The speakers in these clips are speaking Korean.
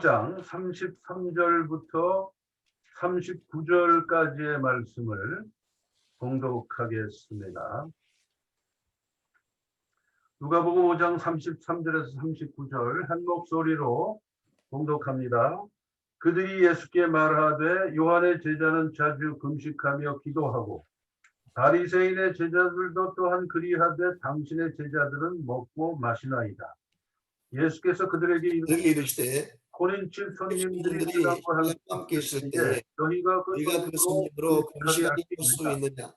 장 33절부터 39절까지의 말씀을 봉독하겠습니다. 누가복음 5장 33절에서 39절 한 목소리로 봉독합니다. 그들이 예수께 말하되 요한의 제자는 자주 금식하며 기도하고 바리새인의 제자들도 또한 그리하되 당신의 제자들은 먹고 마시나이다. 예수께서 그들에게 이르시되 고린칠 손님들이 손님들이 있다고 할 함께 있을 때 때에 너희가 그 우리가 그 손님으로 손님으로 금식할 수 있느냐. 있느냐?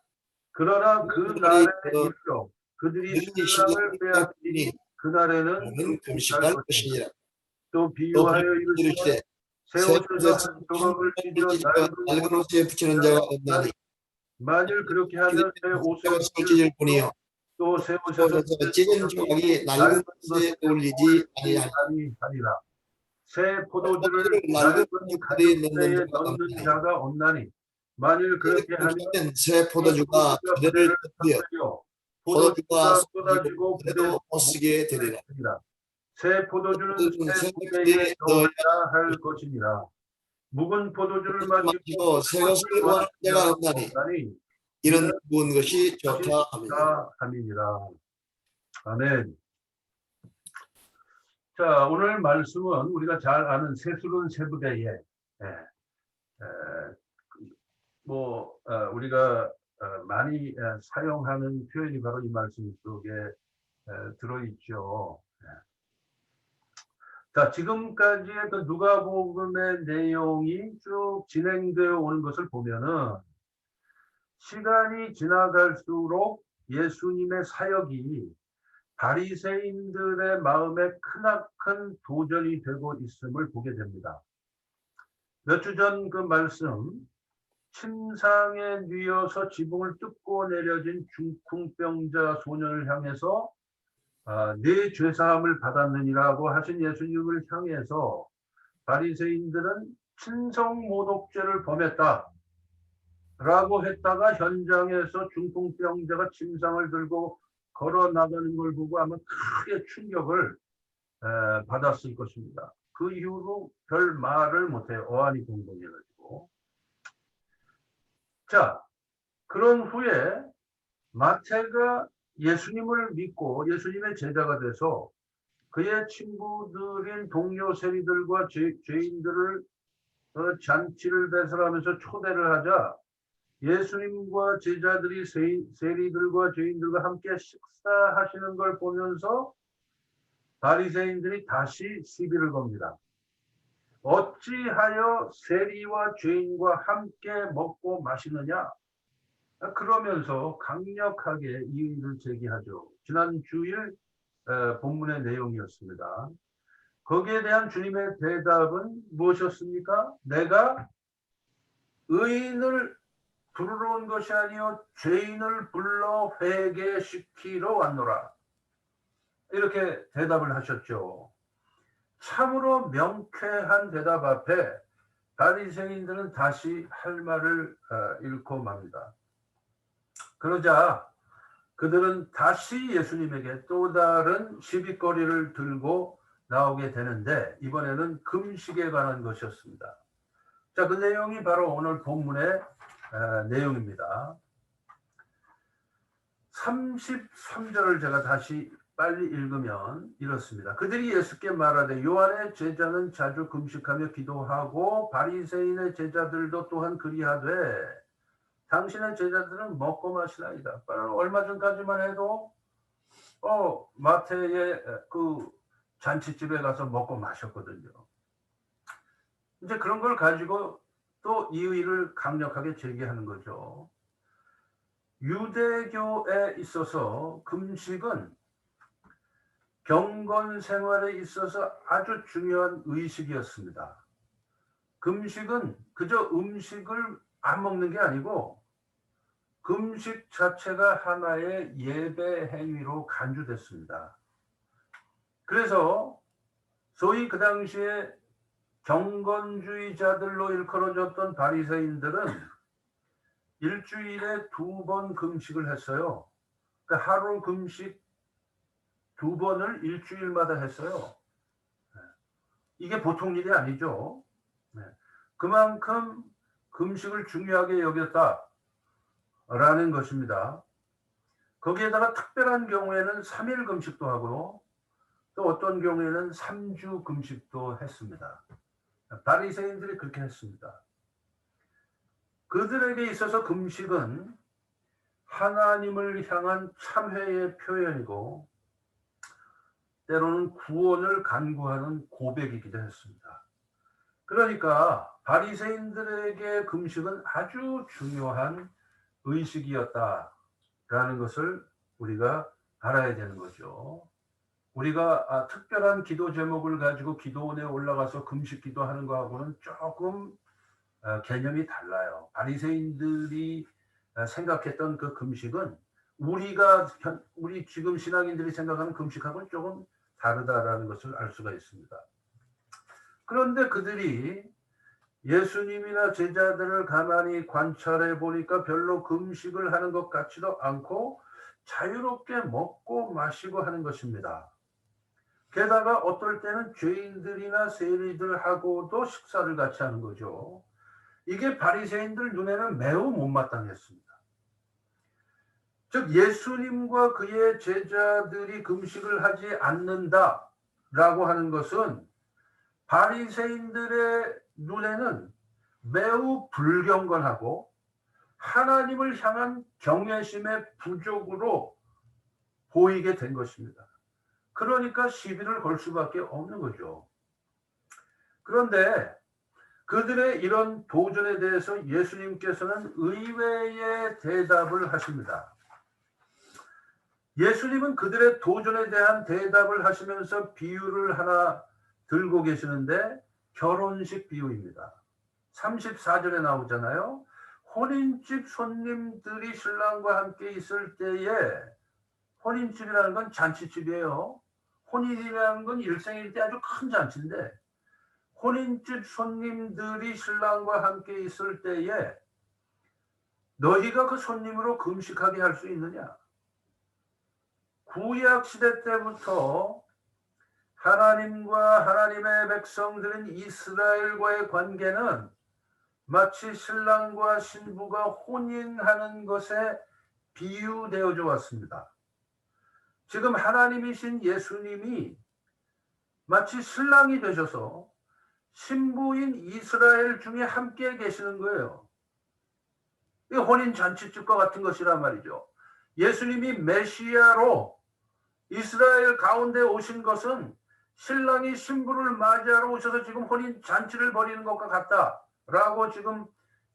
그러나 그 날이 날에 이르러 그들이 너희 신랑을 신랑이 빼앗기니 그날에는 너는 금식할 금식할 것이니라. 것이니라. 또 또 비유하여 이르시되 이르시되 새 새 옷에서 옷에서 한 한 조각을 찢어 조각을 찢어 낡은 옷에 붙이는 자가 없나니 만일 그렇게 하면 새 옷을 찢을 뿐이요 또 새 새 옷에서 옷에서 찢은 조각이 낡은 옷에 어울리지 아니하니라. 새 포도주를 낡은 낡은 옷에 넣는 가죽대에 자가 넣는 없나니. 자가 없나니 만일 그렇게 하면 새 포도주가 그대를 터뜨려 포도주가 쏟아지고 그대도 못 쓰게 되리라. 새 포도주는 새 포도주는 부대에 넣어야 넣어야 할 것이니라. 묵은 포도주를 마시고 새 것을 원하는 자가 없나니 이런 묵은 것이 좋다 함이니라. 아멘. 자, 오늘 말씀은 우리가 잘 아는 세술은 세부대에 우리가 많이 사용하는 표현이 바로 이 말씀 속에 들어있죠. 자, 지금까지의 그 누가복음의 내용이 쭉 진행되어 오는 것을 보면은 시간이 지나갈수록 예수님의 사역이 바리새인들의 마음에 크나큰 도전이 되고 있음을 보게 됩니다. 몇 주 전 그 말씀, 침상에 뉘어서 지붕을 뜯고 내려진 중풍병자 소년을 향해서 네 죄사함을 받았느니라고 하신 예수님을 향해서 바리새인들은 친성모독죄를 범했다 라고 했다가 현장에서 중풍병자가 침상을 들고 걸어 나가는 걸 보고 아마 크게 충격을 받았을 것입니다. 그 이후로 별 말을 못해요. 어안이 동동해가지고. 자, 그런 후에 마태가 예수님을 믿고 예수님의 제자가 돼서 그의 친구들인 동료 세리들과 죄인들을 잔치를 배설하면서 초대를 하자 예수님과 제자들이 세리들과 죄인들과 함께 식사하시는 걸 보면서 바리새인들이 다시 시비를 겁니다. 어찌하여 세리와 죄인과 함께 먹고 마시느냐? 그러면서 강력하게 이의를 제기하죠. 지난 주일 본문의 내용이었습니다. 거기에 대한 주님의 대답은 무엇이었습니까? 내가 의인을 부르러 온 것이 아니요 죄인을 불러 회개시키러 왔노라. 이렇게 대답을 하셨죠. 참으로 명쾌한 대답 앞에 바리새인들은 다시 할 말을 잃고 맙니다. 그러자 그들은 다시 예수님에게 또 다른 시비거리를 들고 나오게 되는데 이번에는 금식에 관한 것이었습니다. 자, 그 내용이 바로 오늘 본문의 내용입니다. 33절을 제가 다시 빨리 읽으면 이렇습니다. 그들이 예수께 말하되 요한의 제자는 자주 금식하며 기도하고 바리새인의 제자들도 또한 그리하되 당신의 제자들은 먹고 마시나이다. 얼마 전까지만 해도 마태의 그 잔치집에 가서 먹고 마셨거든요. 이제 그런 걸 가지고 또 이의를 강력하게 제기하는 거죠. 유대교에 있어서 금식은 경건 생활에 있어서 아주 중요한 의식이었습니다. 금식은 그저 음식을 안 먹는 게 아니고 금식 자체가 하나의 예배 행위로 간주됐습니다. 그래서 소위 그 당시에 경건주의자들로 일컬어졌던 바리새인들은 일주일에 2번 금식을 했어요. 그러니까 하루 금식 2번을 일주일마다 했어요. 이게 보통 일이 아니죠. 네. 그만큼 금식을 중요하게 여겼다라는 것입니다. 거기에다가 특별한 경우에는 3일 금식도 하고 또 어떤 경우에는 3주 금식도 했습니다. 바리새인들이 그렇게 했습니다. 그들에게 있어서 금식은 하나님을 향한 참회의 표현이고 때로는 구원을 간구하는 고백이기도 했습니다. 그러니까 바리새인들에게 금식은 아주 중요한 의식이었다라는 것을 우리가 알아야 되는 거죠. 우리가 특별한 기도 제목을 가지고 기도원에 올라가서 금식 기도하는 거하고는 조금 개념이 달라요. 바리새인들이 생각했던 그 금식은 우리 지금 신앙인들이 생각하는 금식하고는 조금 다르다라는 것을 알 수가 있습니다. 그런데 그들이 예수님이나 제자들을 가만히 관찰해 보니까 별로 금식을 하는 것 같지도 않고 자유롭게 먹고 마시고 하는 것입니다. 게다가 어떨 때는 죄인들이나 세리들하고도 식사를 같이 하는 거죠. 이게 바리새인들 눈에는 매우 못마땅했습니다. 즉 예수님과 그의 제자들이 금식을 하지 않는다라고 하는 것은 바리새인들의 눈에는 매우 불경건하고 하나님을 향한 경외심의 부족으로 보이게 된 것입니다. 그러니까 시비를 걸 수밖에 없는 거죠. 그런데 그들의 이런 도전에 대해서 예수님께서는 의외의 대답을 하십니다. 예수님은 그들의 도전에 대한 대답을 하시면서 비유를 하나 들고 계시는데 결혼식 비유입니다. 34절에 나오잖아요. 혼인집 손님들이 신랑과 함께 있을 때에, 혼인집이라는 건 잔치집이에요. 혼인이라는 건 일생일 때 아주 큰 잔치인데 혼인집 손님들이 신랑과 함께 있을 때에 너희가 그 손님으로 금식하게 할 수 있느냐? 구약 시대 때부터 하나님과 하나님의 백성들인 이스라엘과의 관계는 마치 신랑과 신부가 혼인하는 것에 비유되어져 왔습니다. 지금 하나님이신 예수님이 마치 신랑이 되셔서 신부인 이스라엘 중에 함께 계시는 거예요. 이 혼인 잔치집과 같은 것이란 말이죠. 예수님이 메시아로 이스라엘 가운데 오신 것은 신랑이 신부를 맞이하러 오셔서 지금 혼인 잔치를 벌이는 것과 같다라고 지금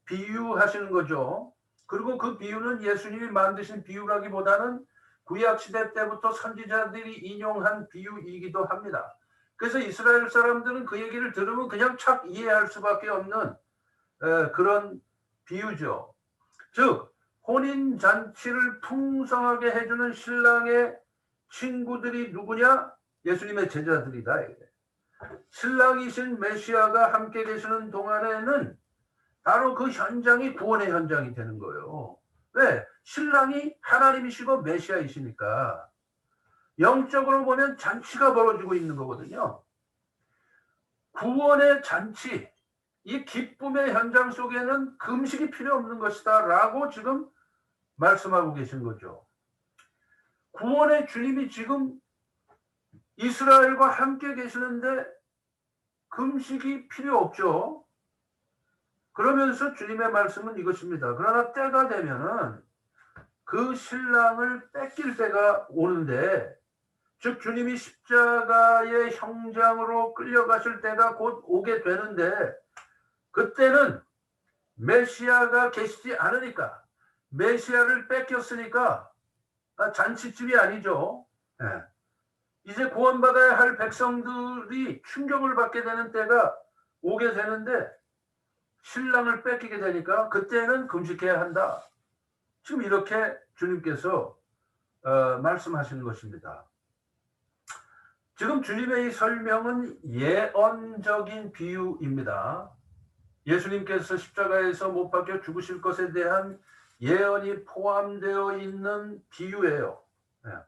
비유하시는 거죠. 그리고 그 비유는 예수님이 만드신 비유라기보다는 구약 시대 때부터 선지자들이 인용한 비유이기도 합니다. 그래서 이스라엘 사람들은 그 얘기를 들으면 그냥 착 이해할 수밖에 없는 그런 비유죠. 즉 혼인 잔치를 풍성하게 해주는 신랑의 친구들이 누구냐? 예수님의 제자들이다. 신랑이신 메시아가 함께 계시는 동안에는 바로 그 현장이 구원의 현장이 되는 거예요. 왜? 신랑이 하나님이시고 메시아이시니까. 영적으로 보면 잔치가 벌어지고 있는 거거든요. 구원의 잔치, 이 기쁨의 현장 속에는 금식이 필요 없는 것이다 라고 지금 말씀하고 계신 거죠. 구원의 주님이 지금 이스라엘과 함께 계시는데 금식이 필요 없죠. 그러면서 주님의 말씀은 이것입니다. 그러나 때가 되면은 그 신랑을 뺏길 때가 오는데, 즉 주님이 십자가의 형장으로 끌려가실 때가 곧 오게 되는데, 그때는 메시아가 계시지 않으니까, 메시아를 뺏겼으니까 잔치집이 아니죠. 이제 구원받아야 할 백성들이 충격을 받게 되는 때가 오게 되는데 신랑을 뺏기게 되니까 그때는 금식해야 한다. 지금 이렇게 주님께서 말씀하시는 것입니다. 지금 주님의 이 설명은 예언적인 비유입니다. 예수님께서 십자가에서 못 박혀 죽으실 것에 대한 예언이 포함되어 있는 비유예요.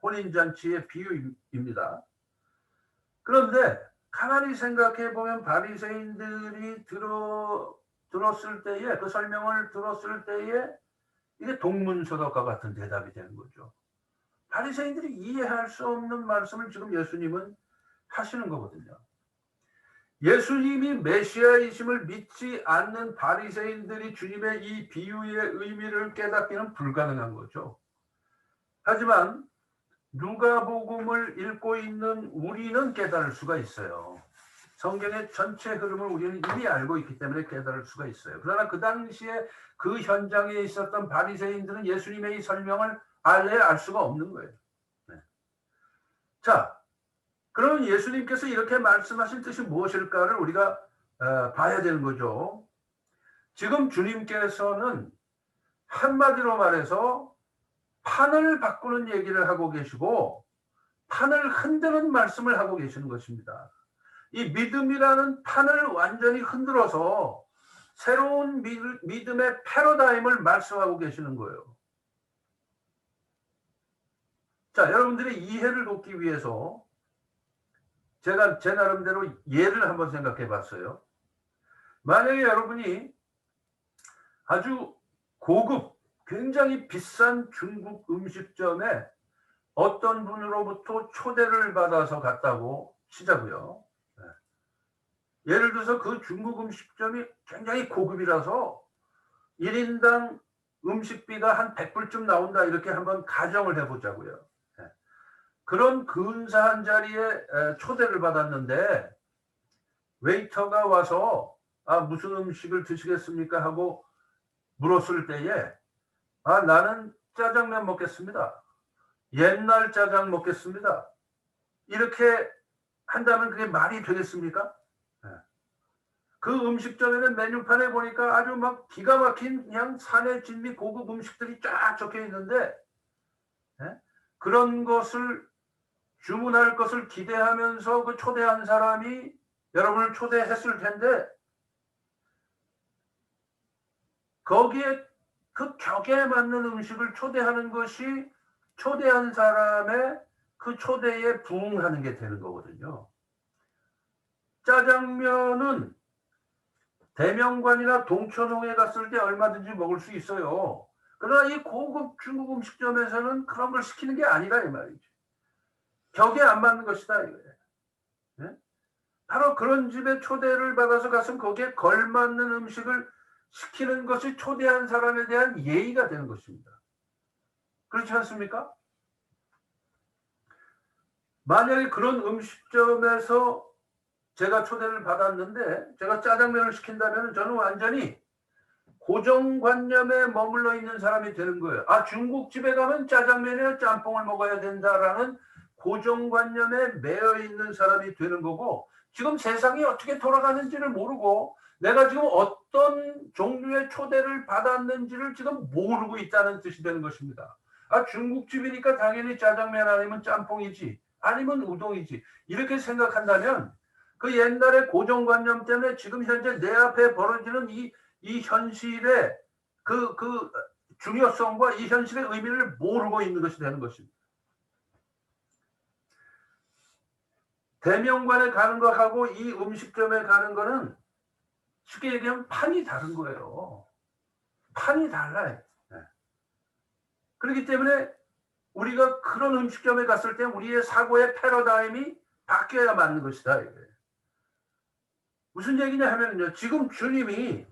혼인잔치의 비유입니다. 그런데 가만히 생각해 보면 바리새인들이 들었을 때에, 그 설명을 들었을 때에 이게 동문서답과 같은 대답이 되는 거죠. 바리새인들이 이해할 수 없는 말씀을 지금 예수님은 하시는 거거든요. 예수님이 메시아이심을 믿지 않는 바리새인들이 주님의 이 비유의 의미를 깨닫기는 불가능한 거죠. 하지만 누가복음을 읽고 있는 우리는 깨달을 수가 있어요. 성경의 전체 흐름을 우리는 이미 알고 있기 때문에 깨달을 수가 있어요. 그러나 그 당시에 그 현장에 있었던 바리새인들은 예수님의 이 설명을 알 수가 없는 거예요. 네. 자, 그러면 예수님께서 이렇게 말씀하신 뜻이 무엇일까를 우리가 봐야 되는 거죠. 지금 주님께서는 한마디로 말해서 판을 바꾸는 얘기를 하고 계시고 판을 흔드는 말씀을 하고 계시는 것입니다. 이 믿음이라는 판을 완전히 흔들어서 새로운 믿음의 패러다임을 말씀하고 계시는 거예요. 자, 여러분들의 이해를 돕기 위해서 제가 제 나름대로 예를 한번 생각해 봤어요. 만약에 여러분이 아주 고급, 굉장히 비싼 중국 음식점에 어떤 분으로부터 초대를 받아서 갔다고 치자고요. 예를 들어서 그 중국 음식점이 굉장히 고급이라서 1인당 음식비가 한 100불쯤 나온다, 이렇게 한번 가정을 해보자고요. 그런 근사한 자리에 초대를 받았는데 웨이터가 와서 무슨 음식을 드시겠습니까 하고 물었을 때에 나는 짜장면 먹겠습니다. 옛날 짜장 먹겠습니다. 이렇게 한다면 그게 말이 되겠습니까? 그 음식점에는 메뉴판에 보니까 아주 막 기가 막힌 그냥 산의 진미 고급 음식들이 쫙 적혀 있는데 그런 것을 주문할 것을 기대하면서 그 초대한 사람이 여러분을 초대했을 텐데 거기에 그 격에 맞는 음식을 초대하는 것이 초대한 사람의 그 초대에 부응하는 게 되는 거거든요. 짜장면은 대명관이나 동천홍에 갔을 때 얼마든지 먹을 수 있어요. 그러나 이 고급 중국 음식점에서는 그런 걸 시키는 게 아니라 이 말이죠. 격에 안 맞는 것이다 이거예요. 네? 바로 그런 집에 초대를 받아서 가서 거기에 걸맞는 음식을 시키는 것이 초대한 사람에 대한 예의가 되는 것입니다. 그렇지 않습니까? 만약에 그런 음식점에서 제가 초대를 받았는데 제가 짜장면을 시킨다면 저는 완전히 고정관념에 머물러 있는 사람이 되는 거예요. 중국집에 가면 짜장면이나 짬뽕을 먹어야 된다라는 고정관념에 매여 있는 사람이 되는 거고, 지금 세상이 어떻게 돌아가는지를 모르고 내가 지금 어떤 종류의 초대를 받았는지를 지금 모르고 있다는 뜻이 되는 것입니다. 중국집이니까 당연히 짜장면 아니면 짬뽕이지, 아니면 우동이지, 이렇게 생각한다면 그 옛날의 고정관념 때문에 지금 현재 내 앞에 벌어지는 이 현실의 그 중요성과 이 현실의 의미를 모르고 있는 것이 되는 것입니다. 대명관에 가는 거하고 이 음식점에 가는 거는 쉽게 얘기하면 판이 다른 거예요. 판이 달라요. 그렇기 때문에 우리가 그런 음식점에 갔을 때 우리의 사고의 패러다임이 바뀌어야 맞는 것이다. 무슨 얘기냐 하면요, 지금 주님이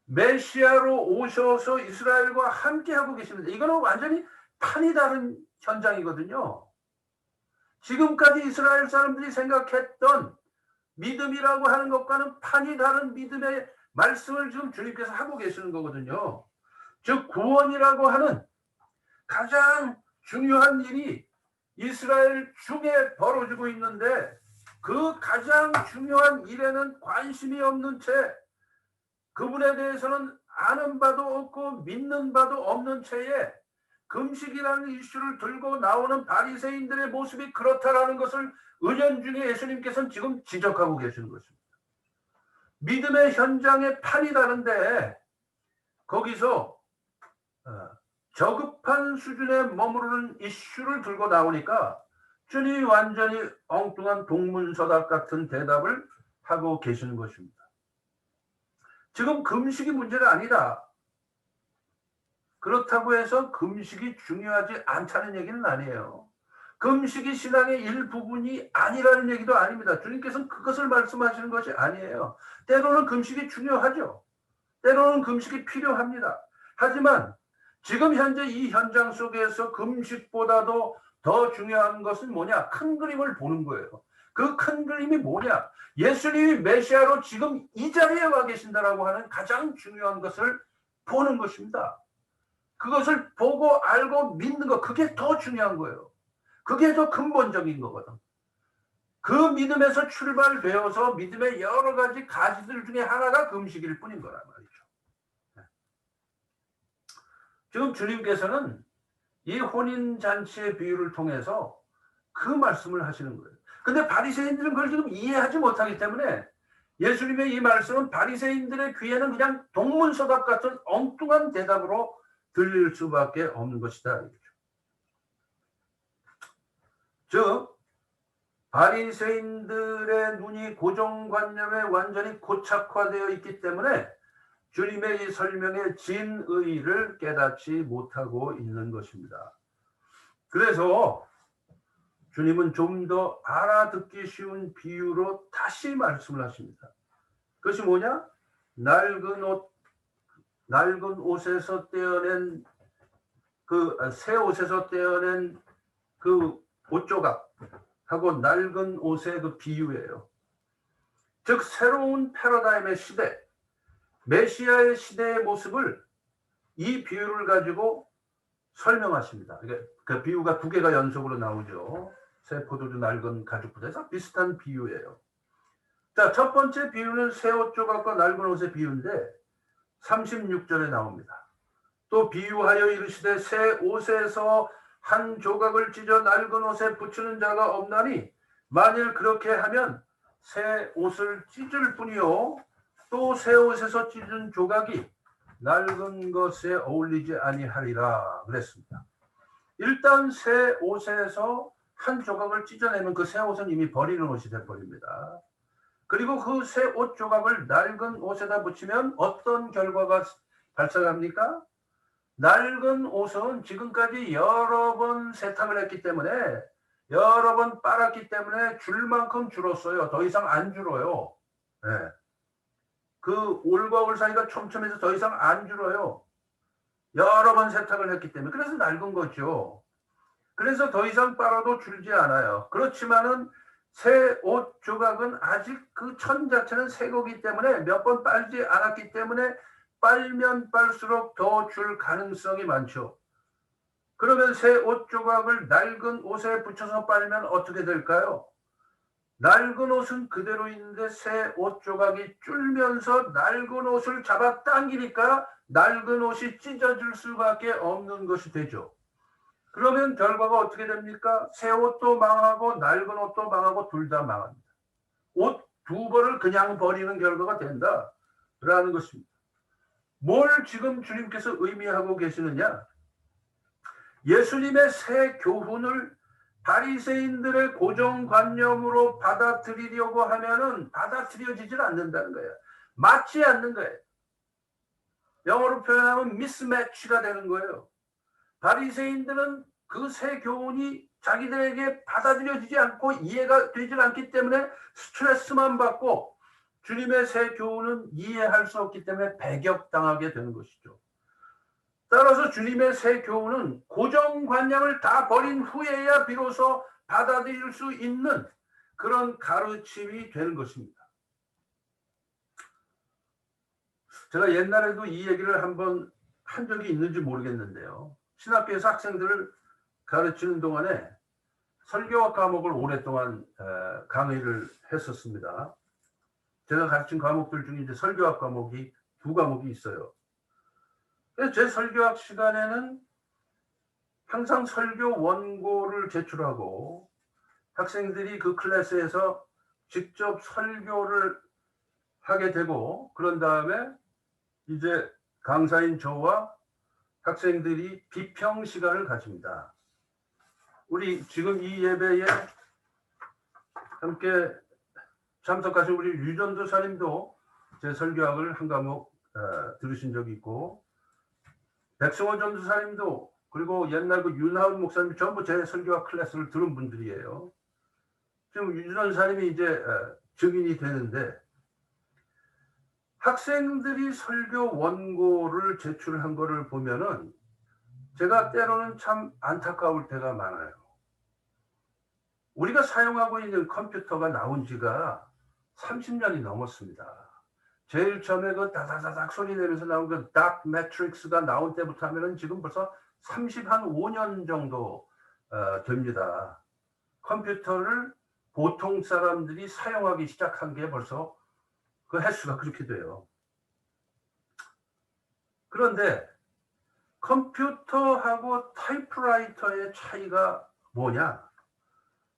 메시아로 오셔서 이스라엘과 함께 하고 계십니다. 이거는 완전히 판이 다른 현장이거든요. 지금까지 이스라엘 사람들이 생각했던 믿음이라고 하는 것과는 판이 다른 믿음의 말씀을 지금 주님께서 하고 계시는 거거든요. 즉 구원이라고 하는 가장 중요한 일이 이스라엘 중에 벌어지고 있는데 그 가장 중요한 일에는 관심이 없는 채, 그분에 대해서는 아는 바도 없고 믿는 바도 없는 채에 금식이라는 이슈를 들고 나오는 바리새인들의 모습이 그렇다라는 것을 은연중에 예수님께서는 지금 지적하고 계시는 것입니다. 믿음의 현장에 판이 다른데 거기서 저급한 수준에 머무르는 이슈를 들고 나오니까 주님이 완전히 엉뚱한 동문서답 같은 대답을 하고 계시는 것입니다. 지금 금식이 문제가 아니다. 그렇다고 해서 금식이 중요하지 않다는 얘기는 아니에요. 금식이 신앙의 일부분이 아니라는 얘기도 아닙니다. 주님께서는 그것을 말씀하시는 것이 아니에요. 때로는 금식이 중요하죠. 때로는 금식이 필요합니다. 하지만 지금 현재 이 현장 속에서 금식보다도 더 중요한 것은 뭐냐? 큰 그림을 보는 거예요. 그 큰 그림이 뭐냐? 예수님이 메시아로 지금 이 자리에 와 계신다라고 하는 가장 중요한 것을 보는 것입니다. 그것을 보고 알고 믿는 것, 그게 더 중요한 거예요. 그게 더 근본적인 거거든. 그 믿음에서 출발되어서 믿음의 여러 가지 가지들 중에 하나가 금식일 뿐인 거란 말이죠. 지금 주님께서는 이 혼인잔치의 비유를 통해서 그 말씀을 하시는 거예요. 근데 바리새인들은 그걸 지금 이해하지 못하기 때문에 예수님의 이 말씀은 바리새인들의 귀에는 그냥 동문서답 같은 엉뚱한 대답으로 들릴 수밖에 없는 것이다. 즉 바리새인들의 눈이 고정관념에 완전히 고착화되어 있기 때문에 주님의 이 설명의 진의를 깨닫지 못하고 있는 것입니다. 그래서 주님은 좀 더 알아듣기 쉬운 비유로 다시 말씀을 하십니다. 그것이 뭐냐? 낡은 옷에서 떼어낸 새 옷에서 떼어낸 그 옷조각하고 낡은 옷의 그 비유예요. 즉 새로운 패러다임의 시대, 메시아의 시대의 모습을 이 비유를 가지고 설명하십니다. 그 비유가 두 개가 연속으로 나오죠. 새 포도주 낡은 가죽부대에서 비슷한 비유예요. 자, 첫 번째 비유는 새 옷 조각과 낡은 옷의 비유인데 36절에 나옵니다. 또 비유하여 이르시되 새 옷에서 한 조각을 찢어 낡은 옷에 붙이는 자가 없나니 만일 그렇게 하면 새 옷을 찢을 뿐이요 또 새 옷에서 찢은 조각이 낡은 것에 어울리지 아니하리라 그랬습니다. 일단 새 옷에서 한 조각을 찢어내면 그 새 옷은 이미 버리는 옷이 돼버립니다. 그리고 그 새 옷 조각을 낡은 옷에다 붙이면 어떤 결과가 발생합니까? 낡은 옷은 지금까지 여러 번 세탁을 했기 때문에 여러 번 빨았기 때문에 줄 만큼 줄었어요. 더 이상 안 줄어요. 네. 그 올과 올 사이가 촘촘해서 더 이상 안 줄어요. 여러 번 세탁을 했기 때문에. 그래서 낡은 거죠. 그래서 더 이상 빨아도 줄지 않아요. 그렇지만은 새 옷 조각은 아직 그 천 자체는 새 거기 때문에 몇 번 빨지 않았기 때문에 빨면 빨수록 더 줄 가능성이 많죠. 그러면 새 옷 조각을 낡은 옷에 붙여서 빨면 어떻게 될까요? 낡은 옷은 그대로 있는데 새 옷 조각이 줄면서 낡은 옷을 잡아 당기니까 낡은 옷이 찢어질 수밖에 없는 것이 되죠. 그러면 결과가 어떻게 됩니까? 새 옷도 망하고 낡은 옷도 망하고 둘 다 망합니다. 옷 두 벌을 그냥 버리는 결과가 된다라는 것입니다. 뭘 지금 주님께서 의미하고 계시느냐? 예수님의 새 교훈을 바리새인들의 고정관념으로 받아들이려고 하면은 받아들여지질 않는다는 거예요. 맞지 않는 거예요. 영어로 표현하면 미스매치가 되는 거예요. 바리새인들은 그 새 교훈이 자기들에게 받아들여지지 않고 이해가 되질 않기 때문에 스트레스만 받고 주님의 새 교훈은 이해할 수 없기 때문에 배격당하게 되는 것이죠. 따라서 주님의 새 교훈은 고정관념을 다 버린 후에야 비로소 받아들일 수 있는 그런 가르침이 되는 것입니다. 제가 옛날에도 이 얘기를 한번 한 적이 있는지 모르겠는데요. 신학교에서 학생들을 가르치는 동안에 설교학 과목을 오랫동안 강의를 했었습니다. 제가 가르친 과목들 중에 이제 설교학 과목이 두 과목이 있어요. 그래서 제 설교학 시간에는 항상 설교 원고를 제출하고 학생들이 그 클래스에서 직접 설교를 하게 되고 그런 다음에 이제 강사인 저와 학생들이 비평 시간을 가집니다. 우리 지금 이 예배에 함께 참석하신 우리 유전도 사님도 제 설교학을 한 과목 들으신 적이 있고, 백승원 전도사님도, 그리고 옛날 그 윤하은 목사님 전부 제 설교학 클래스를 들은 분들이에요. 지금 유전 사님이 이제 증인이 되는데, 학생들이 설교 원고를 제출한 거를 보면은 제가 때로는 참 안타까울 때가 많아요. 우리가 사용하고 있는 컴퓨터가 나온 지가 30년이 넘었습니다. 제일 처음에 그 다다다닥 소리 내면서 나온 그 닥 매트릭스가 나온 때부터 하면은 지금 벌써 35년 정도 됩니다. 컴퓨터를 보통 사람들이 사용하기 시작한 게 벌써 그 횟수가 그렇게 돼요. 그런데 컴퓨터하고 타이프라이터의 차이가 뭐냐?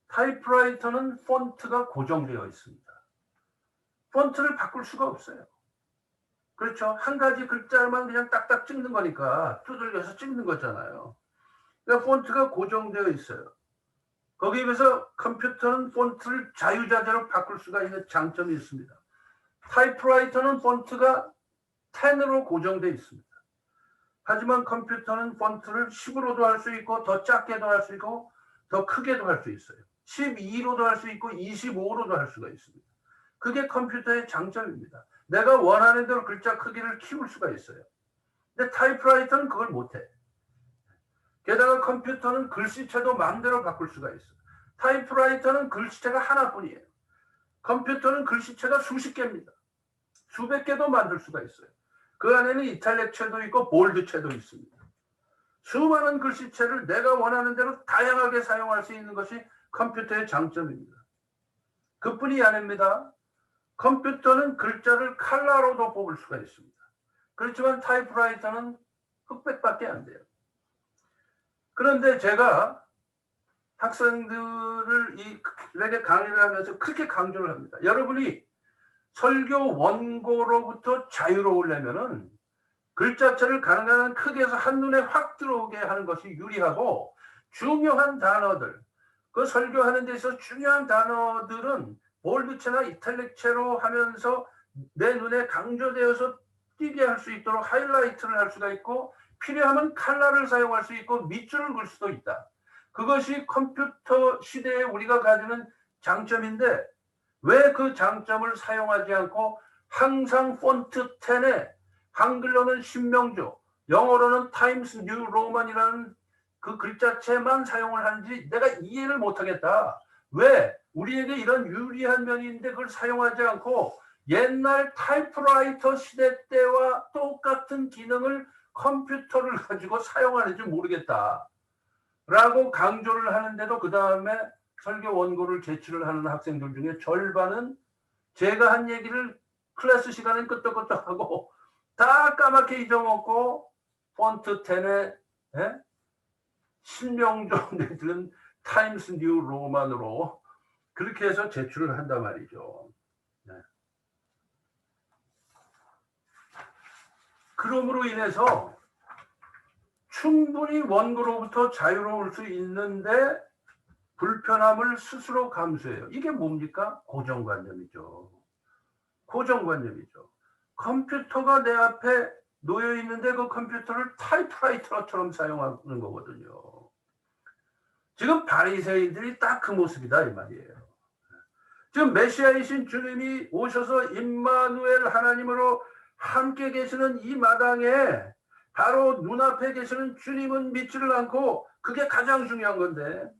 타이프라이터는 폰트가 고정되어 있습니다. 폰트를 바꿀 수가 없어요. 그렇죠? 한 가지 글자만 그냥 딱딱 찍는 거니까 두들겨서 찍는 거잖아요. 그러니까 폰트가 고정되어 있어요. 거기에 비해서 컴퓨터는 폰트를 자유자재로 바꿀 수가 있는 장점이 있습니다. 타이프라이터는 폰트가 10으로 고정되어 있습니다. 하지만 컴퓨터는 폰트를 10으로도 할 수 있고 더 작게도 할 수 있고 더 크게도 할 수 있어요. 12로도 할 수 있고 25로도 할 수가 있습니다. 그게 컴퓨터의 장점입니다. 내가 원하는 대로 글자 크기를 키울 수가 있어요. 근데 타이프라이터는 그걸 못해. 게다가 컴퓨터는 글씨체도 마음대로 바꿀 수가 있어요. 타이프라이터는 글씨체가 하나뿐이에요. 컴퓨터는 글씨체가 수십 개입니다. 수백 개도 만들 수가 있어요. 그 안에는 이탈릭체도 있고 볼드체도 있습니다. 수많은 글씨체를 내가 원하는 대로 다양하게 사용할 수 있는 것이 컴퓨터의 장점입니다. 그뿐이 아닙니다. 컴퓨터는 글자를 칼라로도 뽑을 수가 있습니다. 그렇지만 타이프라이터는 흑백밖에 안 돼요. 그런데 제가 학생들에게 강의를 하면서 그렇게 강조를 합니다. 여러분이 설교 원고로부터 자유로우려면은 글자체를 가능한 크기에서 한눈에 확 들어오게 하는 것이 유리하고, 중요한 단어들, 그 설교하는 데 있어서 중요한 단어들은 볼드체나 이탈릭체로 하면서 내 눈에 강조되어서 띄게 할 수 있도록 하이라이트를 할 수가 있고, 필요하면 칼라를 사용할 수 있고 밑줄을 그을 수도 있다. 그것이 컴퓨터 시대에 우리가 가지는 장점인데, 왜 그 장점을 사용하지 않고 항상 폰트 10에 한글로는 신명조, 영어로는 타임스 뉴 로만이라는 그 글자체만 사용을 하는지 내가 이해를 못하겠다. 왜 우리에게 이런 유리한 면이 있는데 그걸 사용하지 않고 옛날 타이프라이터 시대 때와 똑같은 기능을 컴퓨터를 가지고 사용하는지 모르겠다 라고 강조를 하는데도, 그 다음에 설교 원고를 제출을 하는 학생들 중에 절반은 제가 한 얘기를 클래스 시간엔 끄떡끄떡하고 다 까맣게 잊어먹고 폰트 10에 신명조 내들은 타임스 뉴 로만으로 그렇게 해서 제출을 한단 말이죠. 네. 그럼으로 인해서 충분히 원고로부터 자유로울 수 있는데 불편함을 스스로 감수해요. 이게 뭡니까? 고정관념이죠. 고정관념이죠. 컴퓨터가 내 앞에 놓여 있는데 그 컴퓨터를 타이프라이터처럼 사용하는 거거든요. 지금 바리새인들이 딱 그 모습이다 이 말이에요. 지금 메시아이신 주님이 오셔서 임마누엘 하나님으로 함께 계시는 이 마당에 바로 눈앞에 계시는 주님은 믿지를 않고, 그게 가장 중요한 건데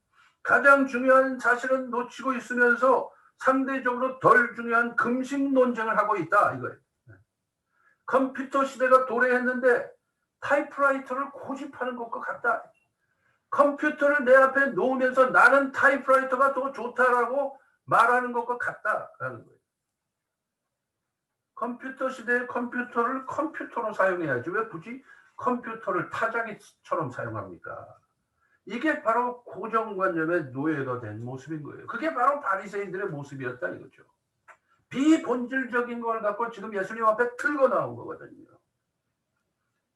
가장 중요한 사실은 놓치고 있으면서 상대적으로 덜 중요한 금식 논쟁을 하고 있다 이거예요. 컴퓨터 시대가 도래했는데 타이프라이터를 고집하는 것과 같다. 컴퓨터를 내 앞에 놓으면서 나는 타이프라이터가 더 좋다라고 말하는 것과 같다라는 거예요. 컴퓨터 시대의 컴퓨터를 컴퓨터로 사용해야지 왜 굳이 컴퓨터를 타자기처럼 사용합니까? 이게 바로 고정관념의 노예가 된 모습인 거예요. 그게 바로 바리새인들의 모습이었다 이거죠. 비본질적인 걸 갖고 지금 예수님 앞에 틀고 나온 거거든요.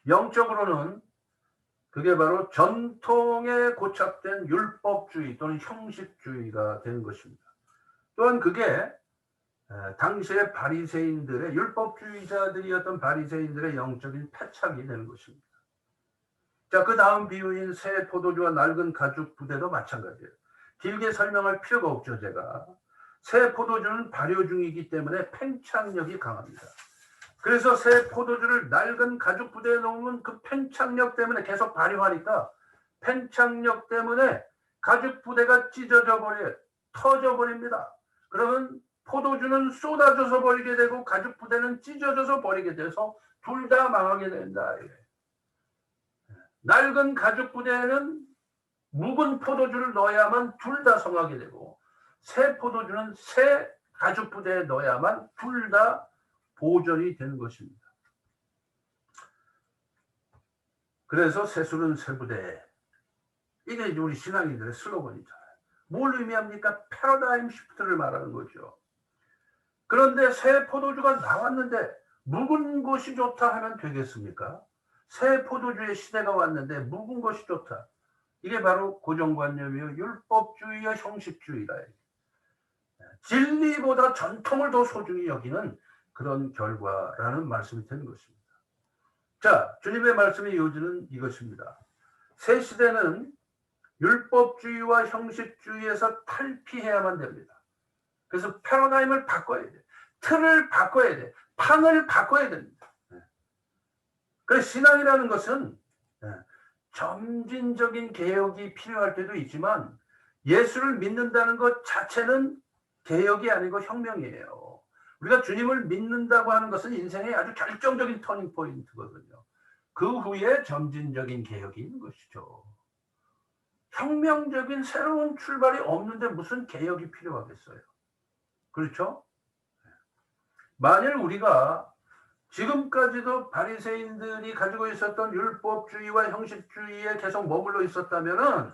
영적으로는 그게 바로 전통에 고착된 율법주의 또는 형식주의가 되는 것입니다. 또한 그게 당시의 바리새인들의 율법주의자들이었던 바리새인들의 영적인 패착이 되는 것입니다. 자, 그 다음 비유인 새 포도주와 낡은 가죽 부대도 마찬가지예요. 길게 설명할 필요가 없죠, 제가. 새 포도주는 발효 중이기 때문에 팽창력이 강합니다. 그래서 새 포도주를 낡은 가죽 부대에 넣으면 그 팽창력 때문에 계속 발효하니까 팽창력 때문에 가죽 부대가 찢어져 버려, 터져 버립니다. 그러면 포도주는 쏟아져서 버리게 되고 가죽 부대는 찢어져서 버리게 돼서 둘 다 망하게 된다. 낡은 가죽 부대에는 묵은 포도주를 넣어야만 둘 다 성하게 되고 새 포도주는 새 가죽 부대에 넣어야만 둘 다 보존이 되는 것입니다. 그래서 새술은 새 부대. 이게 우리 신앙인들의 슬로건이잖아요. 뭘 의미합니까? 패러다임 시프트를 말하는 거죠. 그런데 새 포도주가 나왔는데 묵은 것이 좋다 하면 되겠습니까? 새 포도주의 시대가 왔는데 묵은 것이 좋다. 이게 바로 고정관념이요. 율법주의와 형식주의다. 진리보다 전통을 더 소중히 여기는 그런 결과라는 말씀이 되는 것입니다. 자, 주님의 말씀의 요지는 이것입니다. 새 시대는 율법주의와 형식주의에서 탈피해야만 됩니다. 그래서 패러다임을 바꿔야 돼. 틀을 바꿔야 돼. 판을 바꿔야 됩니다. 그래서 신앙이라는 것은 점진적인 개혁이 필요할 때도 있지만 예수를 믿는다는 것 자체는 개혁이 아니고 혁명이에요. 우리가 주님을 믿는다고 하는 것은 인생의 아주 결정적인 터닝 포인트거든요. 그 후에 점진적인 개혁이 있는 것이죠. 혁명적인 새로운 출발이 없는데 무슨 개혁이 필요하겠어요? 그렇죠? 만일 우리가 지금까지도 바리새인들이 가지고 있었던 율법주의와 형식주의에 계속 머물러 있었다면은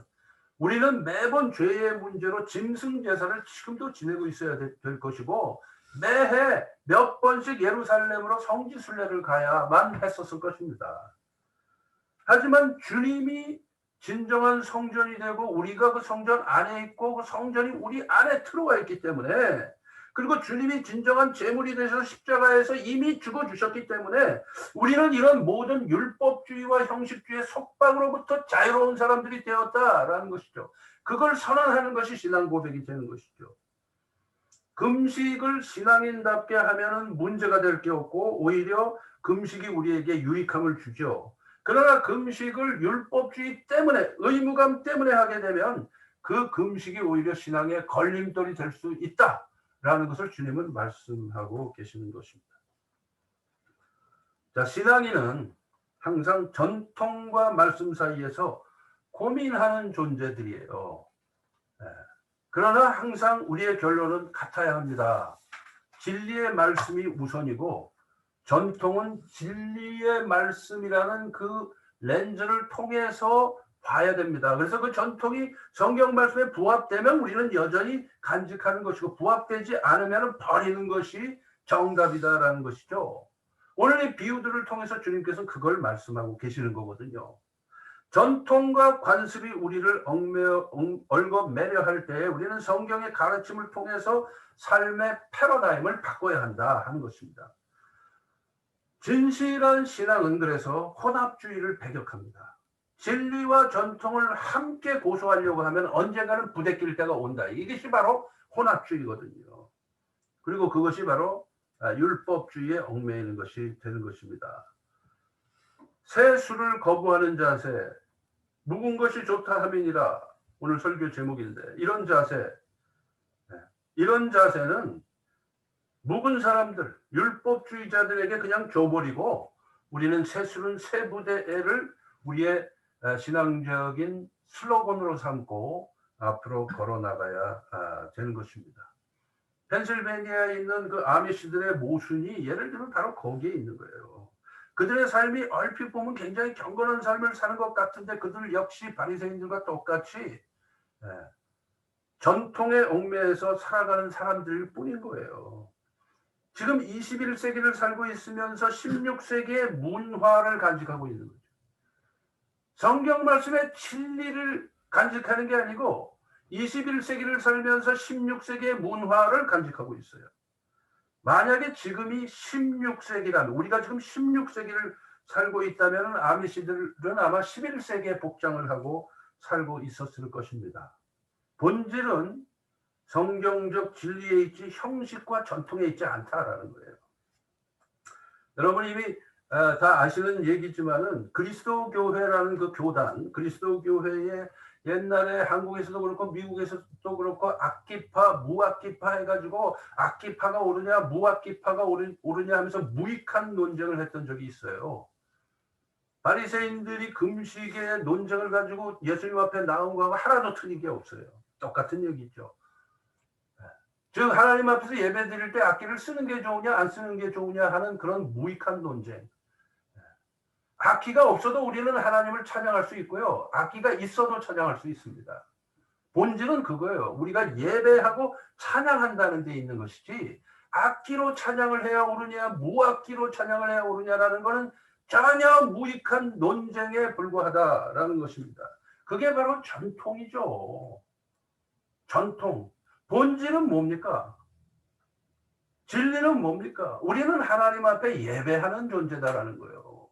우리는 매번 죄의 문제로 짐승제사를 지금도 지내고 있어야 될 것이고 매해 몇 번씩 예루살렘으로 성지순례를 가야만 했었을 것입니다. 하지만 주님이 진정한 성전이 되고 우리가 그 성전 안에 있고 그 성전이 우리 안에 들어와 있기 때문에 그리고 주님이 진정한 제물이 되셔서 십자가에서 이미 죽어주셨기 때문에 우리는 이런 모든 율법주의와 형식주의의 속박으로부터 자유로운 사람들이 되었다라는 것이죠. 그걸 선언하는 것이 신앙 고백이 되는 것이죠. 금식을 신앙인답게 하면은 문제가 될 게 없고 오히려 금식이 우리에게 유익함을 주죠. 그러나 금식을 율법주의 때문에 의무감 때문에 하게 되면 그 금식이 오히려 신앙의 걸림돌이 될 수 있다. 라는 것을 주님은 말씀하고 계시는 것입니다. 자, 신앙인은 항상 전통과 말씀 사이에서 고민하는 존재들이에요. 그러나 항상 우리의 결론은 같아야 합니다. 진리의 말씀이 우선이고 전통은 진리의 말씀이라는 그 렌즈를 통해서 봐야 됩니다. 그래서 그 전통이 성경 말씀에 부합되면 우리는 여전히 간직하는 것이고 부합되지 않으면 버리는 것이 정답이다라는 것이죠. 오늘 이 비유들을 통해서 주님께서 그걸 말씀하고 계시는 거거든요. 전통과 관습이 우리를 얽어매려 할 때에 우리는 성경의 가르침을 통해서 삶의 패러다임을 바꿔야 한다 하는 것입니다. 진실한 신앙은 그래서 혼합주의를 배격합니다. 진리와 전통을 함께 고수하려고 하면 언젠가는 부대낄 때가 온다. 이것이 바로 혼합주의거든요. 그리고 그것이 바로 율법주의에 얽매이는 것이 되는 것입니다. 새 술을 거부하는 자세, 묵은 것이 좋다 함이니라. 오늘 설교 제목인데 이런 자세는 묵은 사람들, 율법주의자들에게 그냥 줘버리고 우리는 새 술은 새 부대를 우리의 신앙적인 슬로건으로 삼고 앞으로 걸어나가야 되는 것입니다. 펜실베니아에 있는 그 아미시들의 모순이 예를 들면 바로 거기에 있는 거예요. 그들의 삶이 얼핏 보면 굉장히 경건한 삶을 사는 것 같은데 그들 역시 바리새인들과 똑같이 전통의 얽매여서 살아가는 사람들일 뿐인 거예요. 지금 21세기를 살고 있으면서 16세기의 문화를 간직하고 있는 거죠. 성경 말씀의 진리를 간직하는 게 아니고 21세기를 살면서 16세기의 문화를 간직하고 있어요. 만약에 지금이 16세기라면, 우리가 지금 16세기를 살고 있다면 아미시들은 아마 11세기에 복장을 하고 살고 있었을 것입니다. 본질은 성경적 진리에 있지 형식과 전통에 있지 않다라는 거예요. 여러분 이미 다 아시는 얘기지만은 그리스도 교회라는 그 교단, 그리스도 교회의 옛날에 한국에서도 그렇고 미국에서도 그렇고 악기파, 무악기파 해가지고 악기파가 오르냐 무악기파가 오르냐 하면서 무익한 논쟁을 했던 적이 있어요. 바리새인들이 금식의 논쟁을 가지고 예수님 앞에 나온 거하고 하나도 틀린 게 없어요. 똑같은 얘기죠. 즉 하나님 앞에서 예배 드릴 때 악기를 쓰는 게 좋으냐 안 쓰는 게 좋으냐 하는 그런 무익한 논쟁. 악기가 없어도 우리는 하나님을 찬양할 수 있고요. 악기가 있어도 찬양할 수 있습니다. 본질은 그거예요. 우리가 예배하고 찬양한다는 데 있는 것이지 악기로 찬양을 해야 오르냐 무악기로 찬양을 해야 오르냐라는 것은 전혀 무익한 논쟁에 불과하다라는 것입니다. 그게 바로 전통이죠. 전통. 본질은 뭡니까? 진리는 뭡니까? 우리는 하나님 앞에 예배하는 존재다라는 거예요.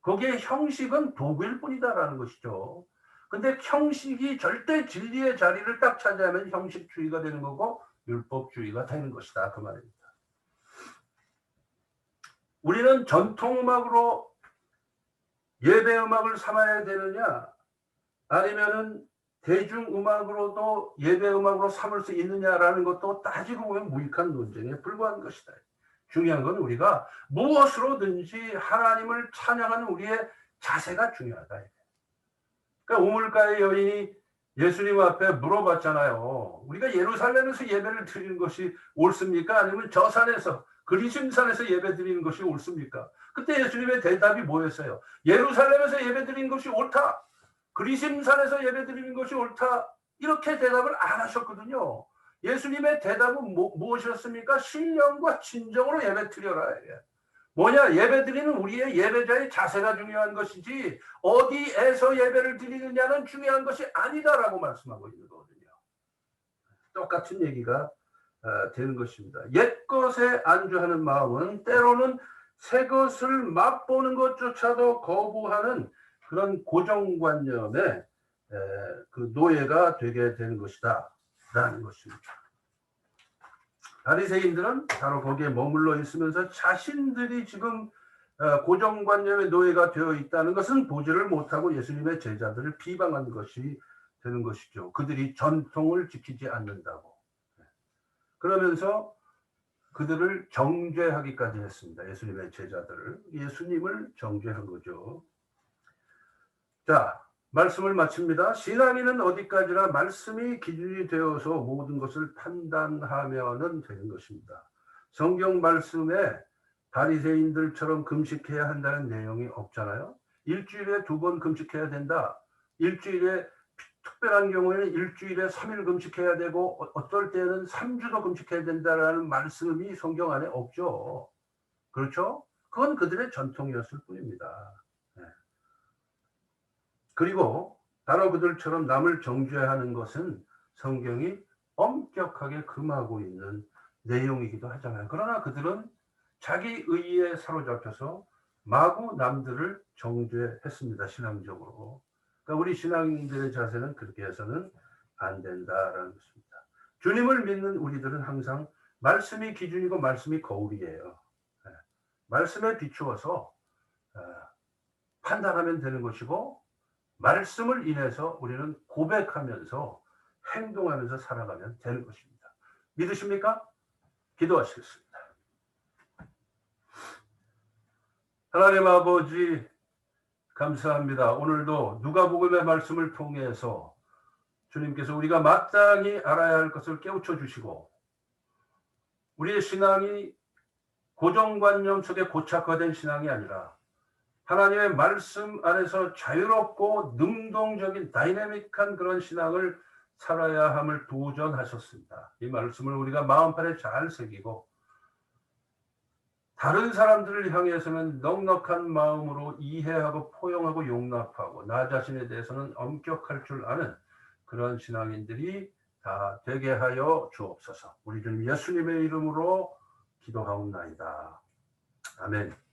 거기에 형식은 도구일 뿐이다라는 것이죠. 근데 형식이 절대 진리의 자리를 딱 차지하면 형식주의가 되는 거고 율법주의가 되는 것이다. 그 말입니다. 우리는 전통음악으로 예배음악을 삼아야 되느냐 아니면은 대중음악으로도 예배음악으로 삼을 수 있느냐라는 것도 따지고 보면 무익한 논쟁에 불과한 것이다. 중요한 건 우리가 무엇으로든지 하나님을 찬양하는 우리의 자세가 중요하다. 그러니까 우물가의 여인이 예수님 앞에 물어봤잖아요. 우리가 예루살렘에서 예배를 드리는 것이 옳습니까? 아니면 저 산에서 그리심산에서 예배 드리는 것이 옳습니까? 그때 예수님의 대답이 뭐였어요? 예루살렘에서 예배 드리는 것이 옳다. 그리심산에서 예배 드리는 것이 옳다. 이렇게 대답을 안 하셨거든요. 예수님의 대답은 무엇이었습니까? 신령과 진정으로 예배 드려라. 뭐냐? 예배 드리는 우리의 예배자의 자세가 중요한 것이지 어디에서 예배를 드리느냐는 중요한 것이 아니다라고 말씀하고 있는 거거든요. 똑같은 얘기가 되는 것입니다. 옛것에 안주하는 마음은 때로는 새 것을 맛보는 것조차도 거부하는 그런 고정관념의 그 노예가 되게 되는 것이다 라는 것입니다. 바리새인들은 바로 거기에 머물러 있으면서 자신들이 지금 고정관념의 노예가 되어 있다는 것은 보지를 못하고 예수님의 제자들을 비방한 것이 되는 것이죠. 그들이 전통을 지키지 않는다고. 그러면서 그들을 정죄하기까지 했습니다. 예수님의 제자들을. 예수님을 정죄한 거죠. 자, 말씀을 마칩니다. 신앙인은 어디까지나 말씀이 기준이 되어서 모든 것을 판단하면 되는 것입니다. 성경 말씀에 바리새인들처럼 금식해야 한다는 내용이 없잖아요. 일주일에 2번 금식해야 된다. 일주일에 특별한 경우에는 일주일에 3일 금식해야 되고 어떨 때는 3주도 금식해야 된다라는 말씀이 성경 안에 없죠. 그렇죠? 그건 그들의 전통이었을 뿐입니다. 그리고 바로 그들처럼 남을 정죄하는 것은 성경이 엄격하게 금하고 있는 내용이기도 하잖아요. 그러나 그들은 자기 의의에 사로잡혀서 마구 남들을 정죄했습니다. 신앙적으로. 그러니까 우리 신앙인들의 자세는 그렇게 해서는 안 된다라는 것입니다. 주님을 믿는 우리들은 항상 말씀이 기준이고 말씀이 거울이에요. 말씀에 비추어서 판단하면 되는 것이고 말씀을 인해서 우리는 고백하면서 행동하면서 살아가면 되는 것입니다. 믿으십니까? 기도하시겠습니다. 하나님 아버지 감사합니다. 오늘도 누가복음의 말씀을 통해서 주님께서 우리가 마땅히 알아야 할 것을 깨우쳐 주시고 우리의 신앙이 고정관념 속에 고착화된 신앙이 아니라 하나님의 말씀 안에서 자유롭고 능동적인 다이내믹한 그런 신앙을 살아야 함을 도전하셨습니다. 이 말씀을 우리가 마음판에 잘 새기고 다른 사람들을 향해서는 넉넉한 마음으로 이해하고 포용하고 용납하고 나 자신에 대해서는 엄격할 줄 아는 그런 신앙인들이 다 되게 하여 주옵소서. 우리 주님 예수님의 이름으로 기도하옵나이다. 아멘.